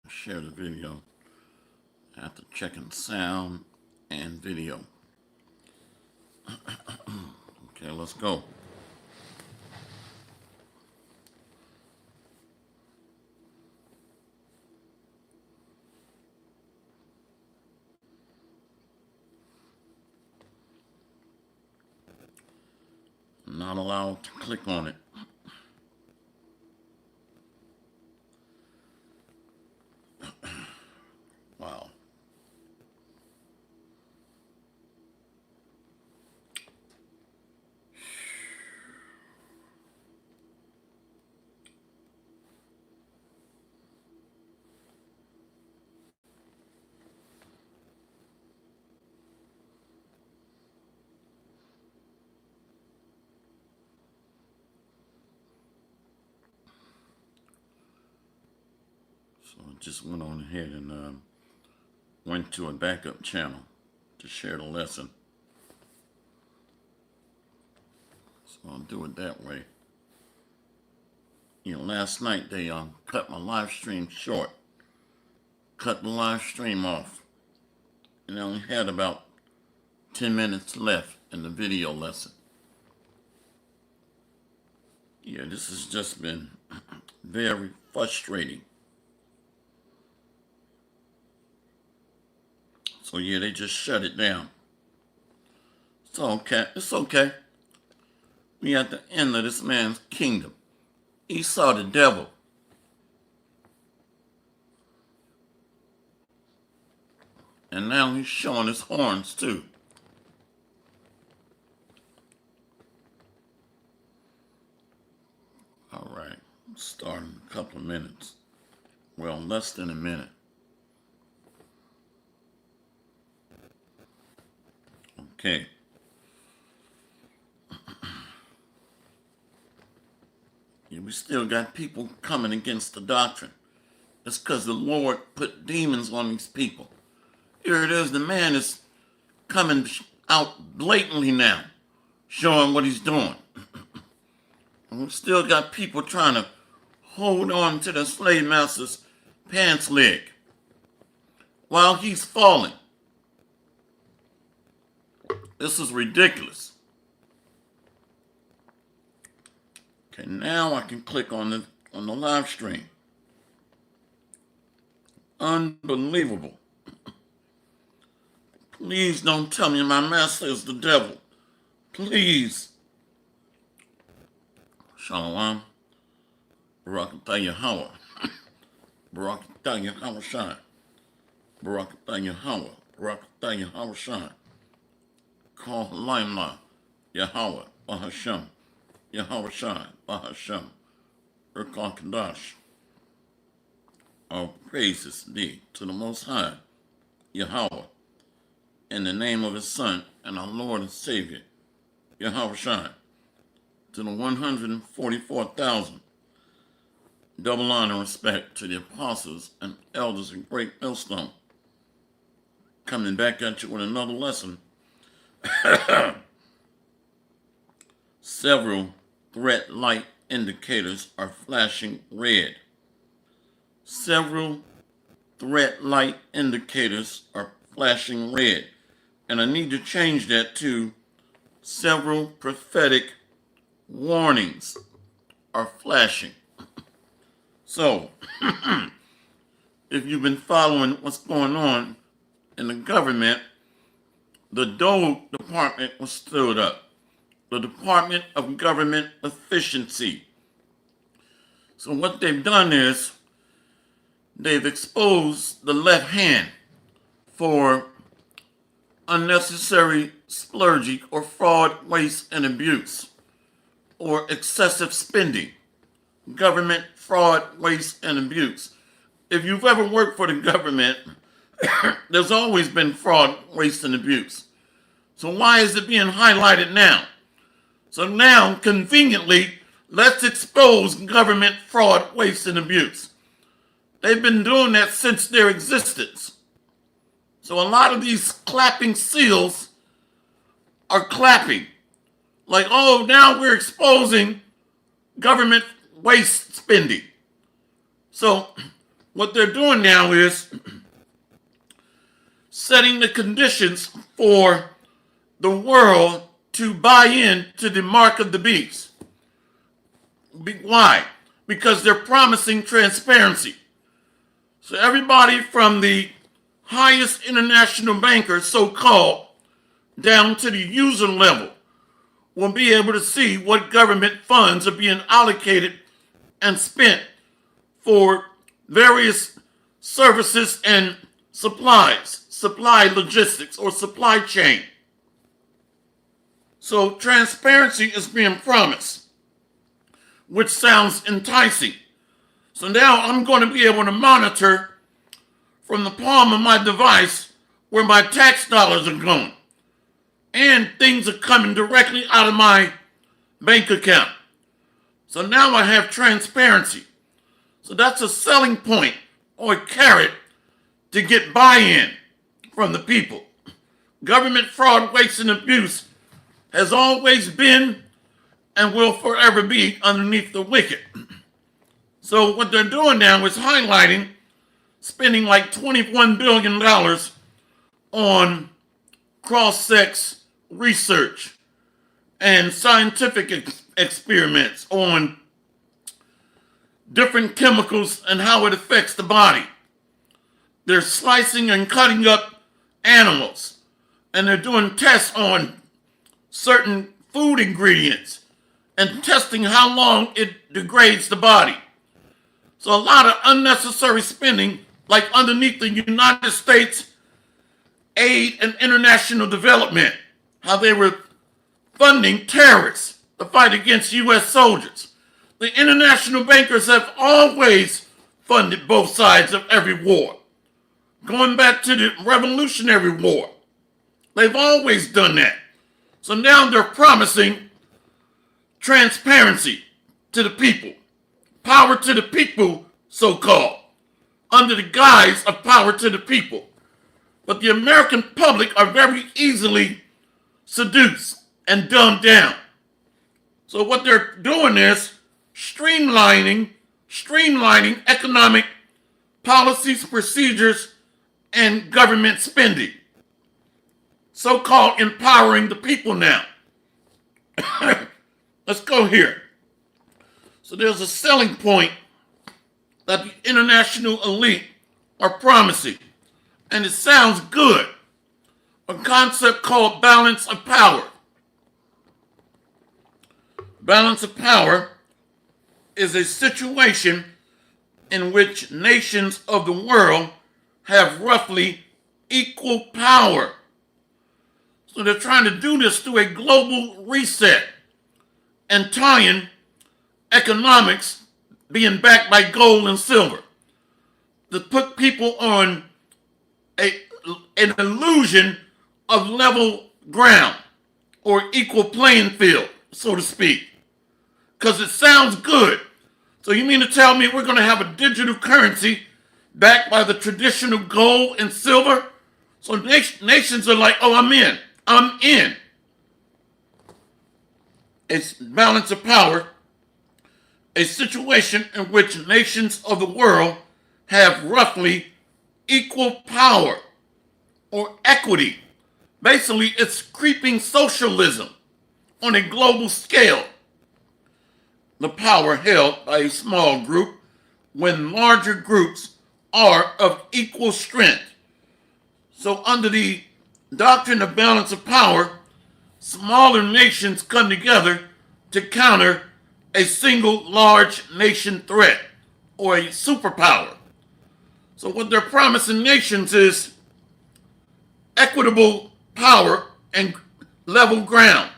share the video after checking sound and video. Okay, let's go. Not allowed to click on it. Wow. So I just went on ahead and went to a backup channel to share the lesson. So I'll do it that way. Last night they cut my live stream short, cut the live stream off, and I only had about 10 minutes left in the video lesson. Yeah, this has just been very frustrating. So yeah, they just shut it down. It's okay. It's okay. We at the end of this man's kingdom. He saw the devil. And now he's showing his horns too. All right, start in a couple of minutes. Well, less than a minute. Okay. Yeah, we still got people coming against the doctrine. It's because the Lord put demons on these people. Here it is, the man is coming out blatantly now, showing what he's doing. And we still got people trying to hold on to the slave master's pants leg while he's falling. This is ridiculous. Okay, now I can click on the live stream. Unbelievable. Please don't tell me my master is the devil. Please. Shalom. Barakatah Yahweh. Barakatah Yahweh Shai. Barakatah Yahweh. Barakatah Yahweh Shai. Call Limla Yahweh Bahashem. Yahweh Shai Bahashem. Urkon Kadash. All praises be to the Most High, Yahweh, in the name of his Son and our Lord and Savior, Yahweh Shai, to the 144,000. Double honor and respect to the apostles and elders in Great Millstone. Coming back at you with another lesson. Several threat light indicators are flashing red. Several threat light indicators are flashing red. And I need to change that to several prophetic warnings are flashing. So, if you've been following what's going on in the government, the DOE department was stood up. The Department of Government Efficiency. So what they've done is they've exposed the left hand for unnecessary splurging or fraud, waste, and abuse, or excessive spending. Government fraud, waste, and abuse. If you've ever worked for the government, there's always been fraud, waste, and abuse. So why is it being highlighted now? So now, conveniently, let's expose government fraud, waste, and abuse. They've been doing that since their existence. So a lot of these clapping seals are clapping. Like, oh, now we're exposing government waste spending. So What they're doing now is setting the conditions for the world to buy in to the mark of the beast. Why? Because they're promising transparency. So everybody from the highest international bankers, so-called, down to the user level, will be able to see what government funds are being allocated and spent for various services and supplies, supply logistics or supply chain. So transparency is being promised, which sounds enticing. So now I'm going to be able to monitor from the palm of my device where my tax dollars are going. And things are coming directly out of my bank account. So now I have transparency. So that's a selling point or a carrot to get buy-in from the people. Government fraud, waste, and abuse has always been and will forever be underneath the wicked. So what they're doing now is highlighting spending like $21 billion on cross-sex research and scientific experiments on different chemicals and how it affects the body. They're slicing and cutting up animals, and they're doing tests on certain food ingredients and testing how long it degrades the body. So a lot of unnecessary spending, like underneath the United States aid and international development, how they were funding terrorists to fight against U.S. soldiers. The international bankers have always funded both sides of every war. Going back to the Revolutionary War, they've always done that. So now they're promising transparency to the people, power to the people, so-called, under the guise of power to the people. But the American public are very easily seduced and dumbed down. So what they're doing is streamlining economic policies, procedures, and government spending. So-called empowering the people now. Let's go here. So there's a selling point that the international elite are promising, and it sounds good. A concept called balance of power. Balance of power is a situation in which nations of the world have roughly equal power. So they're trying to do this through a global reset and tying economics being backed by gold and silver to put people on an illusion of level ground or equal playing field, so to speak, because it sounds good. So you mean to tell me we're going to have a digital currency backed by the traditional gold and silver? So nations are like, oh, I'm in. It's balance of power, a situation in which nations of the world have roughly equal power or equity. Basically, it's creeping socialism on a global scale. The power held by a small group when larger groups are of equal strength. So under the doctrine of balance of power, smaller nations come together to counter a single large nation threat or a superpower. So what they're promising nations is equitable power and level ground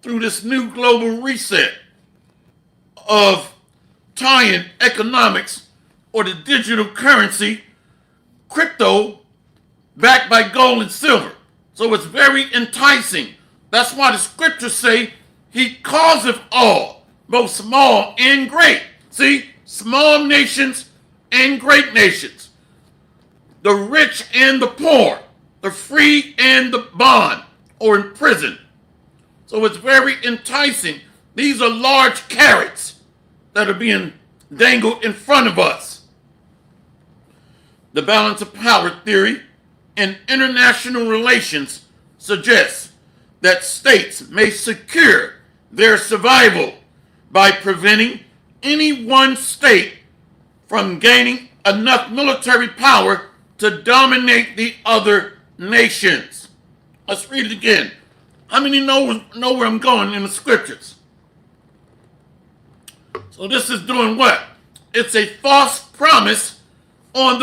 through this new global reset of tying economics or the digital currency, crypto, backed by gold and silver. So it's very enticing. That's why the scriptures say he causeth all, both small and great. See, small nations and great nations, the rich and the poor, the free and the bond or in prison. So it's very enticing. These are large carrots that are being dangled in front of us. The balance of power theory in international relations suggests that states may secure their survival by preventing any one state from gaining enough military power to dominate the other nations. Let's read it again. How many know where I'm going in the scriptures? So this is doing what? It's a false promise on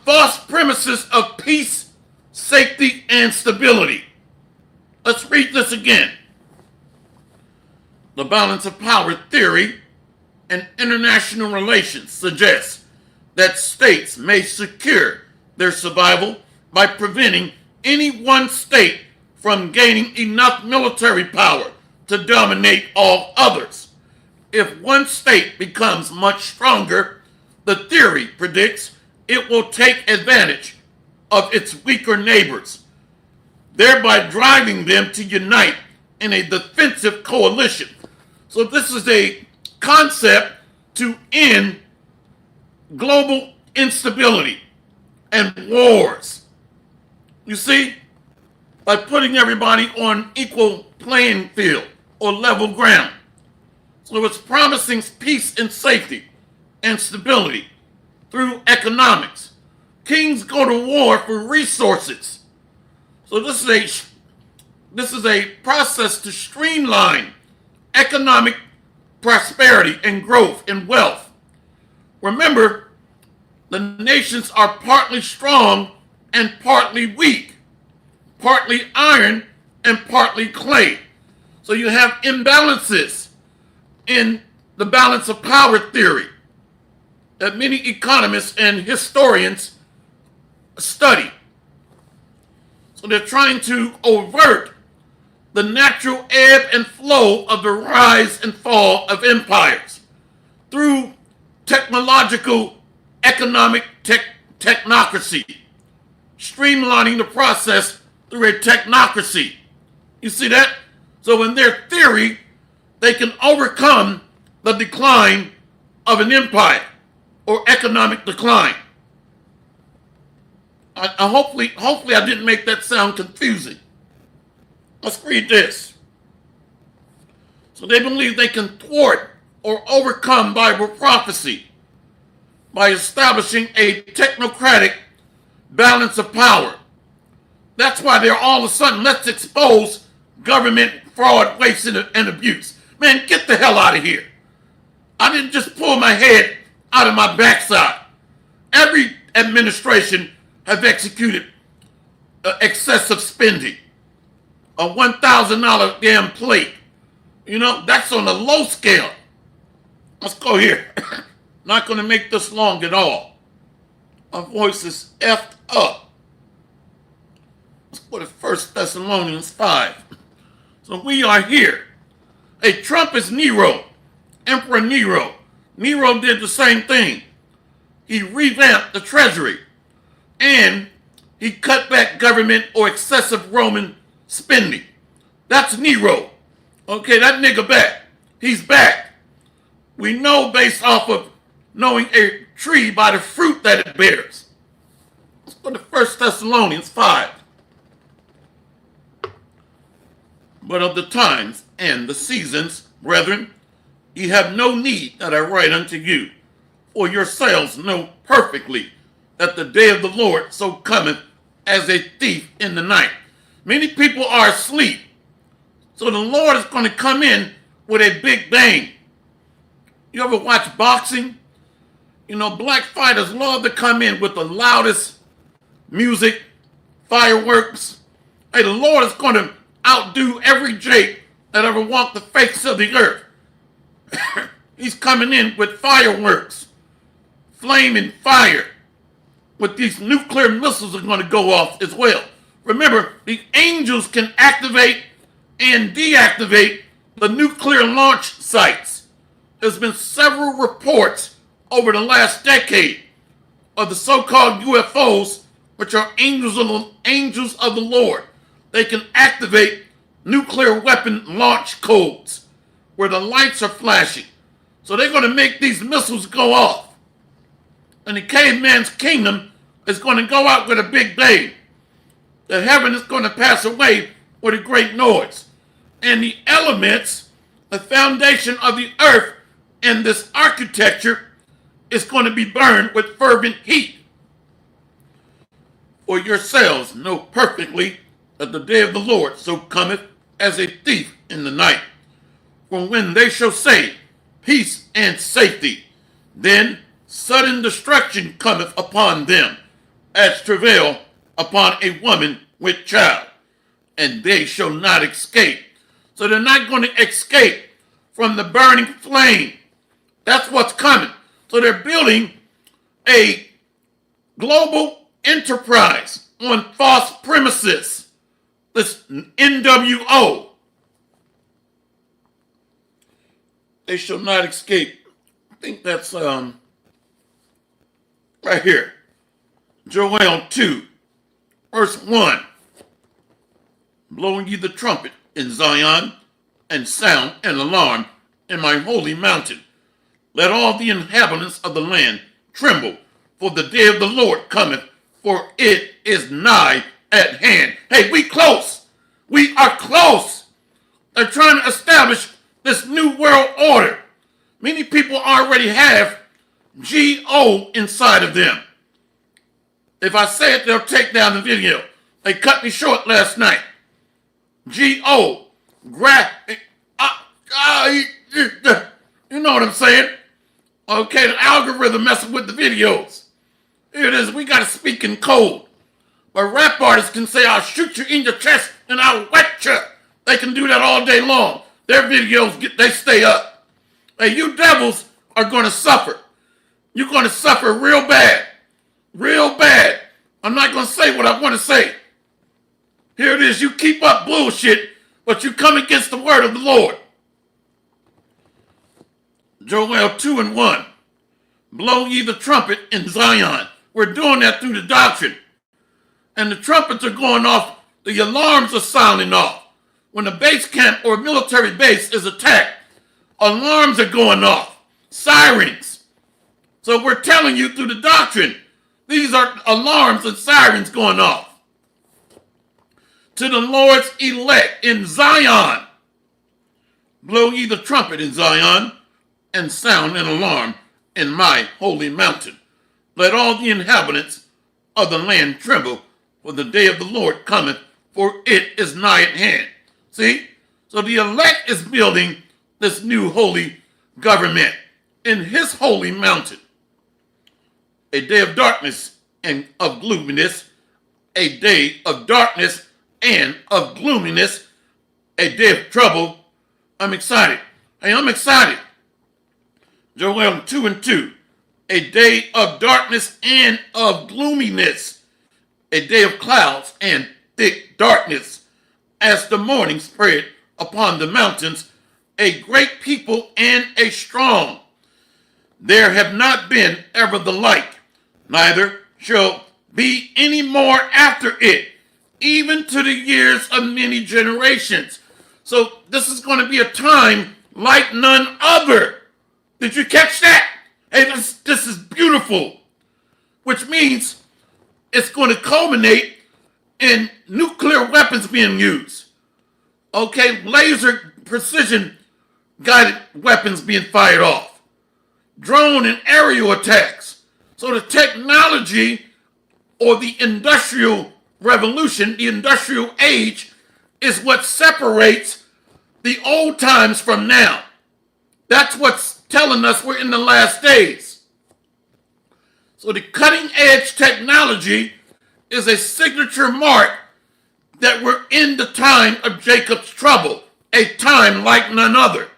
false premises of peace, safety, and stability. Let's read this again. The balance of power theory and international relations suggests that states may secure their survival by preventing any one state from gaining enough military power to dominate all others. If one state becomes much stronger, the theory predicts it will take advantage of its weaker neighbors, thereby driving them to unite in a defensive coalition. So this is a concept to end global instability and wars. You see, by putting everybody on equal playing field or level ground. So it's promising peace and safety and stability through economics. Kings go to war for resources. So this is a process to streamline economic prosperity and growth and wealth. Remember, the nations are partly strong and partly weak, partly iron and partly clay. So you have imbalances in the balance of power theory that many economists and historians study. So they're trying to avert the natural ebb and flow of the rise and fall of empires through technological economic technocracy, streamlining the process through a technocracy. You see that? So in their theory, they can overcome the decline of an empire or economic decline. Hopefully I didn't make that sound confusing. Let's read this. So they believe they can thwart or overcome Bible prophecy by establishing a technocratic balance of power. That's why they're all of a sudden, let's expose government fraud, waste, and abuse. Man, get the hell out of here. I didn't just pull my head out of my backside. Every administration have executed excessive spending. A $1,000 damn plate. You know, that's on a low scale. Let's go here. Not going to make this long at all. My voice is effed up. Let's go to 1 Thessalonians 5. So we are here. Hey, Trump is Nero. Emperor Nero. Nero did the same thing. He revamped the treasury. And he cut back government or excessive Roman spending. That's Nero. Okay, that nigga back. He's back. We know based off of knowing a tree by the fruit that it bears. Let's go to 1 Thessalonians 5. But of the times and the seasons, brethren, ye have no need that I write unto you, for yourselves know perfectly that the day of the Lord so cometh as a thief in the night. Many people are asleep. So the Lord is going to come in with a big bang. You ever watch boxing? You know, black fighters love to come in with the loudest music, fireworks. Hey, the Lord is going to outdo every Jake that ever walked the face of the earth. He's coming in with fireworks, flaming fire. With these nuclear missiles are going to go off as well. Remember, the angels can activate and deactivate the nuclear launch sites. There's been several reports over the last decade of the so-called UFOs, which are angels of the Lord. They can activate nuclear weapon launch codes where the lights are flashing. So they're going to make these missiles go off. And the caveman's kingdom is going to go out with a big bang. The heaven is going to pass away with a great noise. And the elements, the foundation of the earth and this architecture is going to be burned with fervent heat. For yourselves know perfectly that the day of the Lord so cometh as a thief in the night. For when they shall say, peace and safety, then sudden destruction cometh upon them, as travail upon a woman with child, and they shall not escape. So they're not going to escape from the burning flame. That's what's coming. So they're building a global enterprise on false premises. This NWO. They shall not escape. I think that's right here. Joel 2, verse 1. Blowing ye the trumpet in Zion, and sound an alarm in my holy mountain. Let all the inhabitants of the land tremble, for the day of the Lord cometh, for it is nigh at hand. Hey, we close. We are close. They're trying to establish this new world order. Many people already have GO inside of them. If I say it, they'll take down the video. They cut me short last night. GO. You know what I'm saying? Okay, the algorithm messing with the videos. Here it is. We got to speak in code. But rap artists can say, I'll shoot you in your chest and I'll wet you. They can do that all day long. Their videos, they stay up. Hey, you devils are going to suffer. You're going to suffer real bad. Real bad. I'm not going to say what I want to say. Here it is. You keep up bullshit, but you come against the word of the Lord. Joel 2 and 1. Blow ye the trumpet in Zion. We're doing that through the doctrine. And the trumpets are going off. The alarms are sounding off. When a base camp or military base is attacked, alarms are going off. Sirens. So we're telling you through the doctrine, these are alarms and sirens going off. To the Lord's elect in Zion. Blow ye the trumpet in Zion, and sound an alarm in my holy mountain. Let all the inhabitants of the land tremble, for the day of the Lord cometh, for it is nigh at hand. See? So the elect is building this new holy government in his holy mountain. A day of darkness and of gloominess, a day of darkness and of gloominess, a day of trouble. I'm excited. Hey, I'm excited. Joel 2 and 2. A day of darkness and of gloominess, a day of clouds and thick darkness, as the morning spread upon the mountains, a great people and a strong. There have not been ever the like, neither shall be any more after it, even to the years of many generations. So this is going to be a time like none other. Did you catch that? Hey, this is beautiful, which means it's going to culminate in nuclear weapons being used. Okay, laser precision guided weapons being fired off. Drone and aerial attacks. So the technology or the industrial revolution, the industrial age, is what separates the old times from now. That's what's telling us we're in the last days. So the cutting edge technology is a signature mark that we're in the time of Jacob's trouble, a time like none other,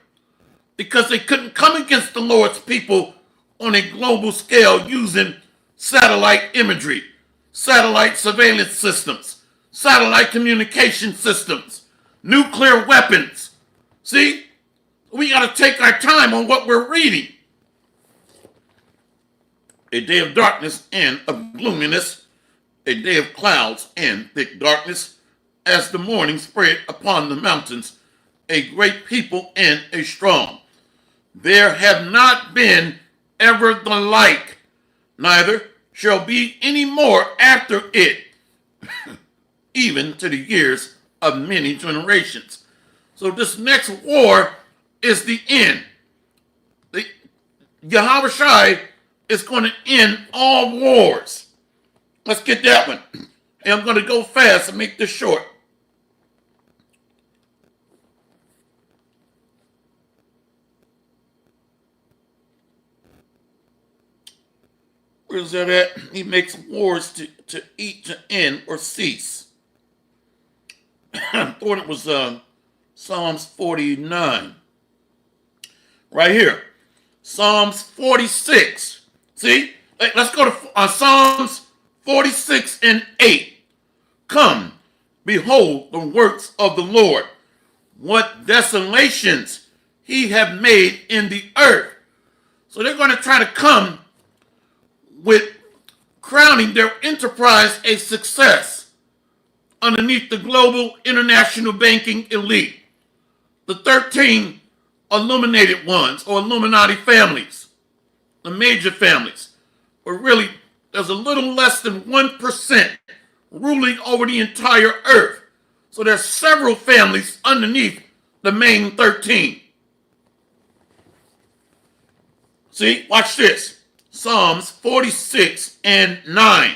because they couldn't come against the Lord's people on a global scale using satellite imagery, satellite surveillance systems, satellite communication systems, nuclear weapons. See? We got to take our time on what we're reading. A day of darkness and of gloominess, a day of clouds and thick darkness, as the morning spread upon the mountains, a great people and a strong. There have not been ever the like, neither shall be any more after it, even to the years of many generations. So this next war is the end. The Yahweh Shai is going to end all wars. Let's get that one. And I'm going to go fast and make this short. Where's that at? He makes wars to end or cease. I thought it was Psalms 49. Right here. Psalms 46. See? Let's go to Psalms 46 and 8. Come, behold the works of the Lord. What desolations he have made in the earth. So they're going to try to come with crowning their enterprise a success underneath the global international banking elite. The 13 illuminated ones, or Illuminati families, the major families, but really there's a little less than 1% ruling over the entire earth. So there's several families underneath the main 13. See, watch this. Psalms 46 and 9.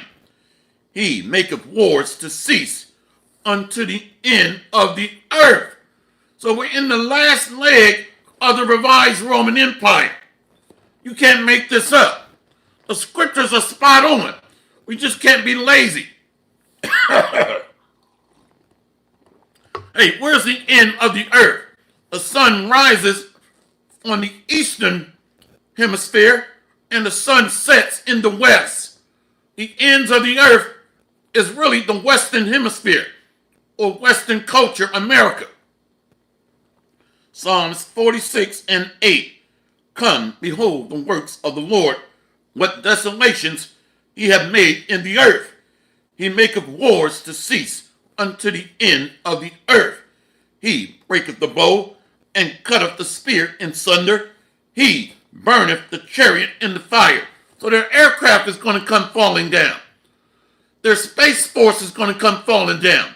He maketh wars to cease unto the end of the earth. So we're in the last leg of the revised Roman Empire. You can't make this up. The scriptures are spot on. We just can't be lazy. Hey, where's the end of the earth? The sun rises on the eastern hemisphere and the sun sets in the west. The ends of the earth is really the western hemisphere or western culture, America. Psalms 46 and 8. Come, behold the works of the Lord, what desolations he hath made in the earth. He maketh wars to cease unto the end of the earth. He breaketh the bow and cutteth the spear in sunder. He burneth the chariot in the fire. So their aircraft is going to come falling down. Their space force is going to come falling down.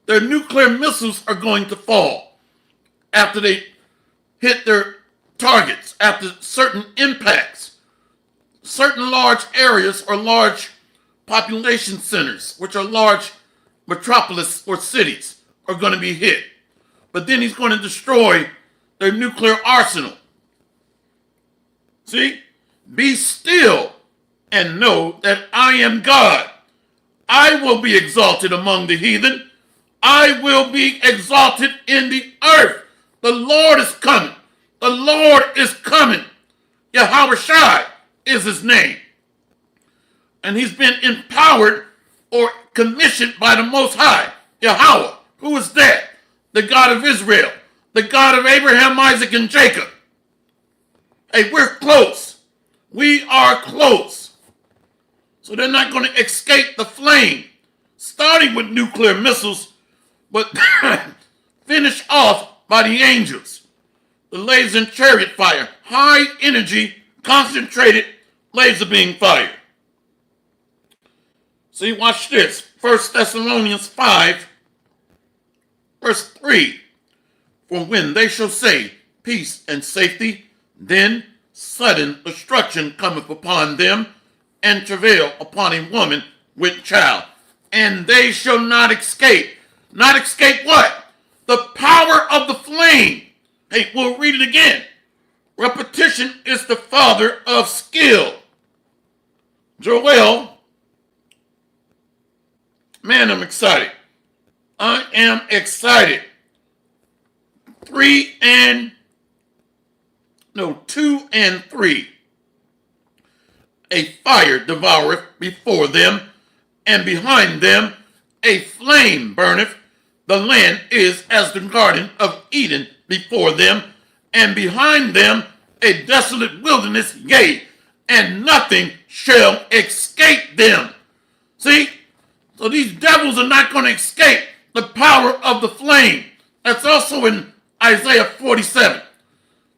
Their nuclear missiles are going to fall after they hit their targets, after certain impacts. Certain large areas or large population centers, which are large metropolis or cities, are going to be hit. But then he's going to destroy their nuclear arsenal. See? Be still and know that I am God. I will be exalted among the heathen. I will be exalted in the earth. The Lord is coming. The Lord is coming. Yahweh Shai is his name. And he's been empowered or commissioned by the Most High, Yahweh. Who is that? The God of Israel, the God of Abraham, Isaac, and Jacob. Hey, we're close. We are close. So they're not going to escape the flame, starting with nuclear missiles, but finish off by the angels. The laser and chariot fire, high energy, concentrated laser beam fire. See, watch this. 1 Thessalonians 5, verse 3. For when they shall say peace and safety, then sudden destruction cometh upon them, and travail upon a woman with child. And they shall not escape. Not escape what? The power of the flame. Hey, we'll read it again. Repetition is the father of skill. Joel, man, I'm excited. I am excited. 2 and 3. A fire devoureth before them, and behind them a flame burneth. The land is as the garden of Eden before them, and behind them a desolate wilderness, yea, and nothing shall escape them. See? So these devils are not going to escape the power of the flame. That's also in Isaiah 47.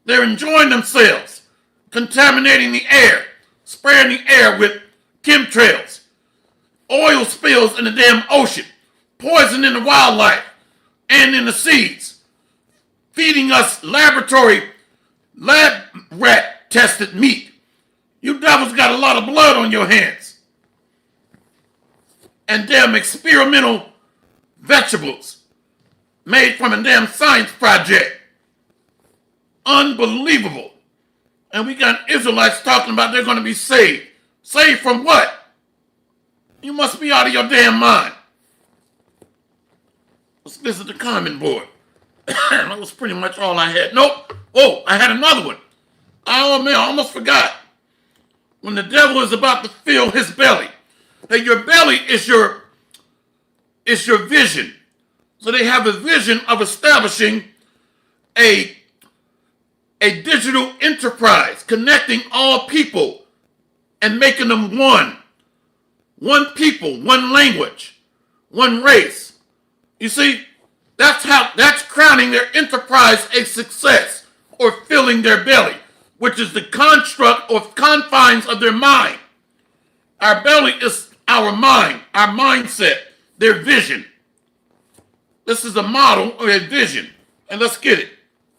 They're enjoying themselves, contaminating the air, spraying the air with chemtrails, oil spills in the damn ocean, poison in the wildlife and in the seas, feeding us lab rat tested meat. You devils got a lot of blood on your hands. And damn experimental vegetables made from a damn science project. Unbelievable. And we got Israelites talking about they're going to be saved. Saved from what? You must be out of your damn mind. Let's visit the comment board. That was pretty much all I had. Nope. Oh, I had another one. Oh man, I almost forgot. When the devil is about to fill his belly. That your belly is your vision. So they have a vision of establishing a digital enterprise, connecting all people and making them one. One people, one language, one race. You see, that's crowning their enterprise a success, or filling their belly, which is the construct or confines of their mind. Our belly is our mind, our mindset, their vision. This is a model or a vision. And let's get it.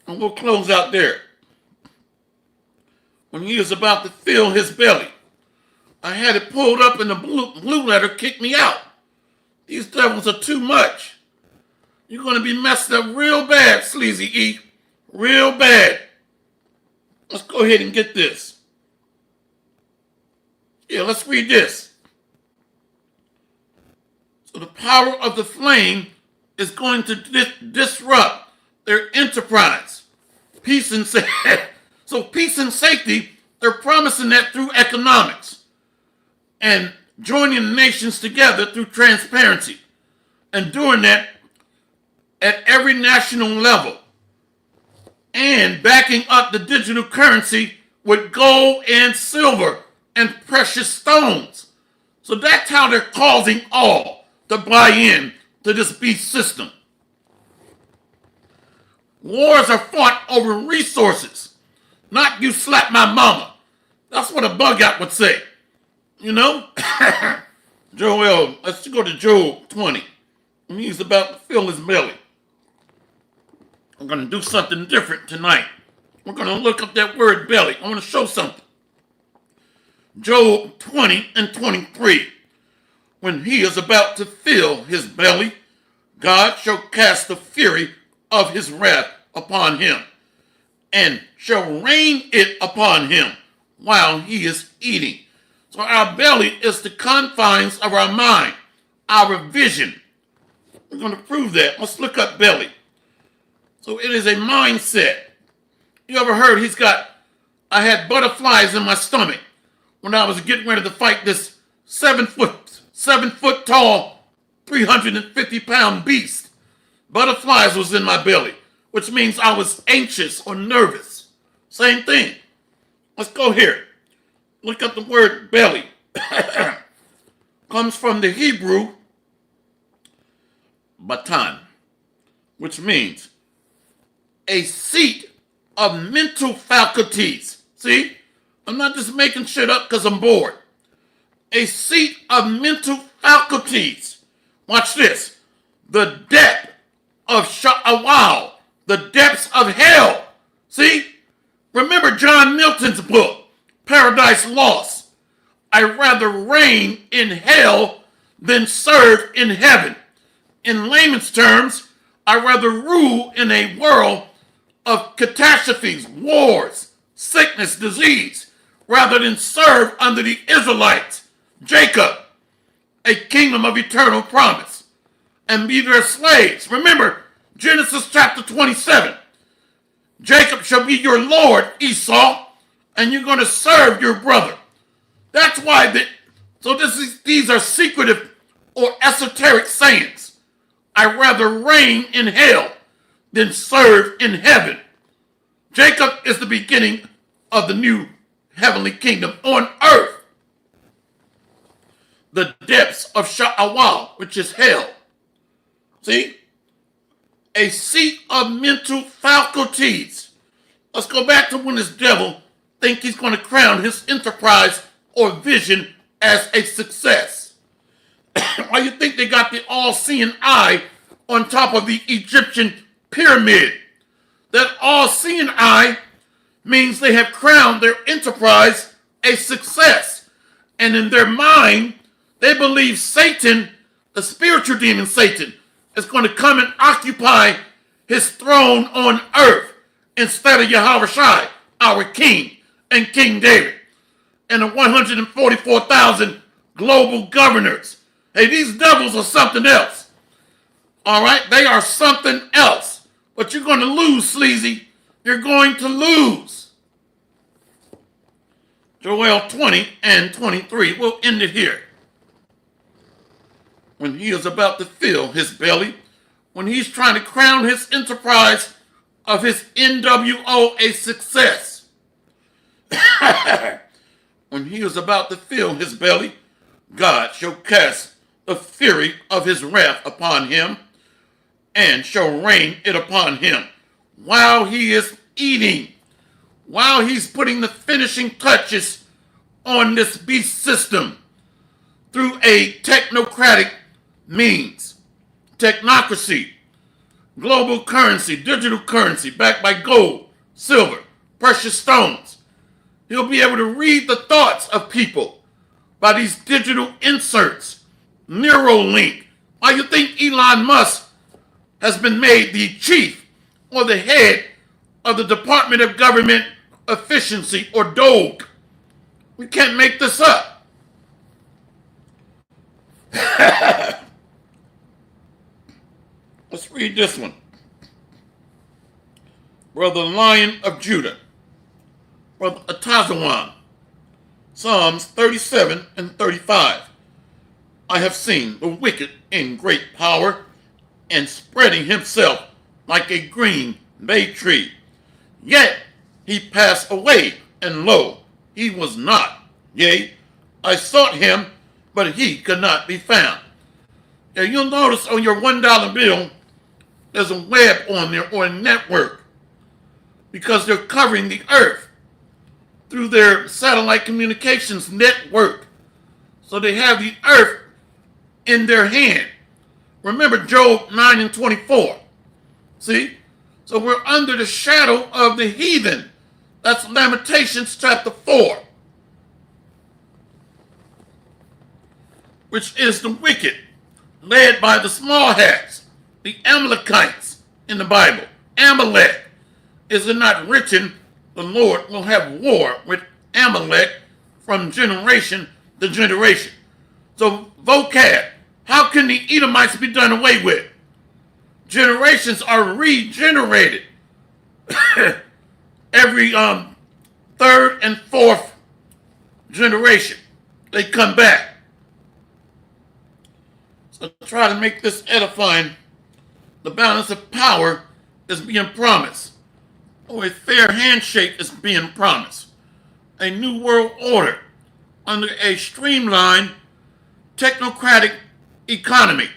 And we'll close out there. When he is about to fill his belly, I had it pulled up and the blue letter kicked me out. These devils are too much. You're going to be messed up real bad, Sleazy E. Real bad. Let's go ahead and get this. Yeah, let's read this. So the power of the flame is going to disrupt their enterprise. Peace and safety. So peace and safety, they're promising that through economics and joining the nations together through transparency and doing that at every national level and backing up the digital currency with gold and silver and precious stones. So that's how they're causing all to buy in to this beast system. Wars are fought over resources, not you slap my mama. That's what a bug out would say. You know? Joel, let's go to Job 20. And he's about to fill his belly. I'm going to do something different tonight. We're going to look up that word belly. I want to show something. Job 20 and 23. When he is about to fill his belly, God shall cast the fury of his wrath upon him, and shall rain it upon him while he is eating. So our belly is the confines of our mind, our vision. We're going to prove that. Let's look up belly. So it is a mindset. You ever heard I had butterflies in my stomach when I was getting ready to fight this 7 foot tall, 350-pound beast. Butterflies was in my belly, which means I was anxious or nervous. Same thing. Let's go here. Look up the word belly. Comes from the Hebrew batan, which means a seat of mental faculties. See? I'm not just making shit up because I'm bored. A seat of mental faculties. Watch this. The depth of Sha'awal, the depths of hell. See? Remember John Milton's book, Paradise Lost. I'd rather reign in hell than serve in heaven. In layman's terms, I'd rather rule in a world of catastrophes, wars, sickness, disease, rather than serve under the Israelites, Jacob, a kingdom of eternal promise, and be their slaves. Remember, Genesis chapter 27. Jacob shall be your Lord, Esau, and you're going to serve your brother. That's why these are secretive or esoteric sayings. I'd rather reign in hell than serve in heaven. Jacob is the beginning of the new heavenly kingdom on earth. The depths of Sha'awal, which is hell. See? A seat of mental faculties. Let's go back to when this devil thinks he's going to crown his enterprise or vision as a success. Why you think they got the all-seeing eye on top of the Egyptian pyramid? That all-seeing eye means they have crowned their enterprise a success. And in their mind, they believe Satan, the spiritual demon Satan, is going to come and occupy his throne on earth instead of Yahushua, our king, and King David, and the 144,000 global governors. Hey, these devils are something else. All right? They are something else. But you're going to lose, sleazy. You're going to lose. Joel 20 and 23. We'll end it here. When he is about to fill his belly, when he's trying to crown his enterprise of his NWO a success. When he is about to fill his belly, God shall cast the fury of his wrath upon him and shall rain it upon him while he is eating, while he's putting the finishing touches on this beast system through a technocratic means, technocracy, global currency, digital currency backed by gold, silver, precious stones. He'll be able to read the thoughts of people by these digital inserts, Neuralink. Why you think Elon Musk has been made the chief or the head of the Department of Government Efficiency, or DOG? We can't make this up. Let's read this one. Brother Lion of Judah, Brother Atazawan, Psalms 37 and 35. I have seen the wicked in great power and spreading himself like a green bay tree. Yet he passed away, and lo, he was not. Yea, I sought him, but he could not be found. Now you'll notice on your $1 bill, there's a web on there, or a network, because they're covering the earth through their satellite communications network. So they have the earth in their hand. Remember Job 9 and 24. See? So we're under the shadow of the heathen. That's Lamentations chapter 4. Which is the wicked, led by the small hats, the Amalekites in the Bible. Amalek. Is it not written, the Lord will have war with Amalek from generation to generation? So, vocab, how can the Edomites be done away with? Generations are regenerated. Every third and fourth generation, they come back. So try to make this edifying. The balance of power is being promised. Oh, a fair handshake is being promised. A new world order under a streamlined technocratic economy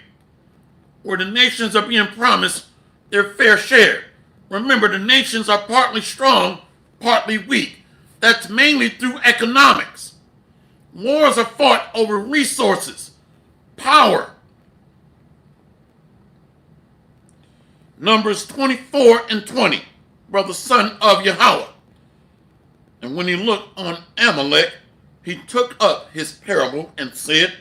where the nations are being promised their fair share. Remember, the nations are partly strong, partly weak. That's mainly through economics. Wars are fought over resources, power. Numbers 24 and 20, brother son of Yahweh. And when he looked on Amalek, he took up his parable and said,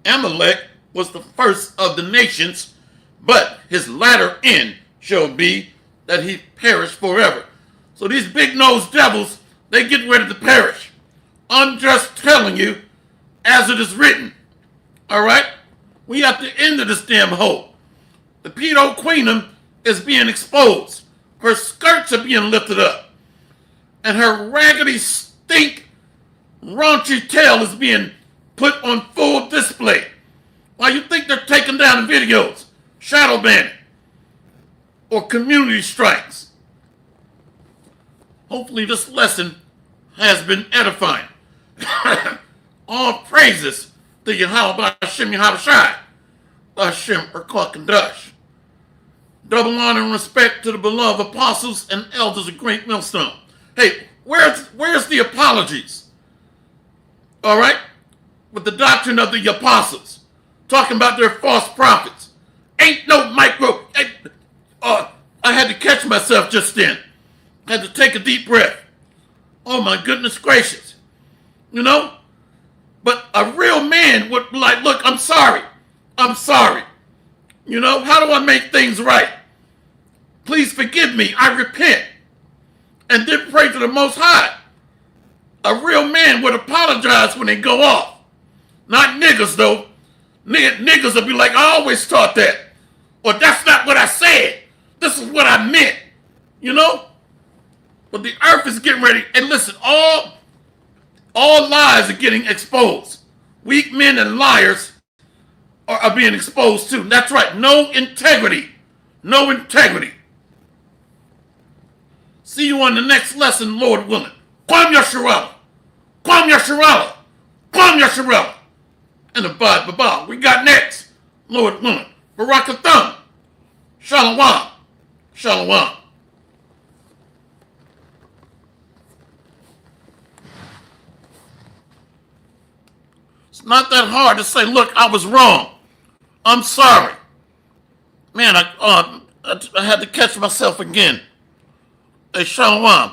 Amalek was the first of the nations, but his latter end shall be that he perish forever. So these big-nosed devils, they get ready to perish. I'm just telling you, as it is written. All right? We at the end of this damn hole. The pedo queenum is being exposed. Her skirts are being lifted up. And her raggedy, stink, raunchy tail is being put on full display. Why you think they're taking down the videos? Shadow banning. Or community strikes. Hopefully this lesson has been edifying. All praises to Yahweh B'Hashem Yahushai, B'Hashem Erkah Kadosh. Double honor and respect to the beloved apostles and elders of Great Millstone. Hey, where's the apologies? All right? with the doctrine of the apostles, talking about their false prophets. Ain't no micro. I had to catch myself just then. I had to take a deep breath. Oh my goodness gracious. You know? But a real man would be like, look, I'm sorry. I'm sorry. You know, how do I make things right? Please forgive me. I repent. And then pray to the Most High. A real man would apologize when they go off. Not niggas, though. Niggas will be like, I always taught that. Or that's not what I said. This is what I meant. You know? But the earth is getting ready. And listen, all lies are getting exposed. Weak men and liars are being exposed too. That's right. No integrity. No integrity. See you on the next lesson, Lord willing. Kwam Yasharala. Kwam Yasharala. Kwam Yasharala. And the Baba. We got next, Lord willing. Barakathon. Shalom. Shalom. It's not that hard to say, look, I was wrong. I'm sorry. Man, I had to catch myself again. Hey, Shalom.